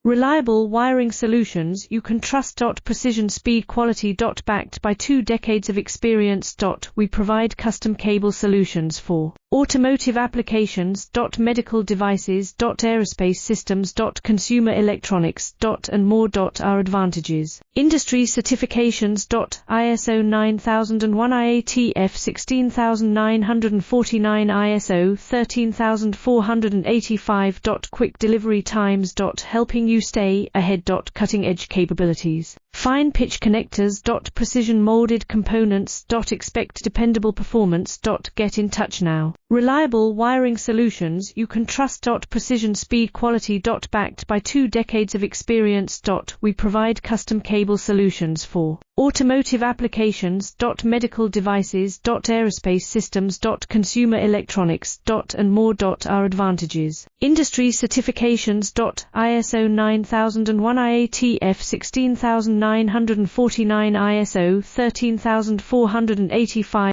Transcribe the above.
Reliable wiring solutions you can trust. Precision, speed, quality. Backed by 2 decades of experience. We provide custom cable solutions for automotive applications. Medical devices. Aerospace systems. Consumer electronics. And more. Our advantages: industry certifications. ISO 9001 IATF 16949 ISO 13485. Quick delivery times. Helping you stay ahead. Cutting edge capabilities. Fine pitch connectors. Precision molded components. Expect dependable performance. Get in touch now. Reliable wiring solutions you can trust. Precision, speed, quality. Backed by 2 decades of experience. We provide custom cable solutions for automotive applications. Medical devices. Aerospace systems. Consumer electronics. And more. Our advantages: industry certifications. ISO 9001 IATF 16949 ISO 13485.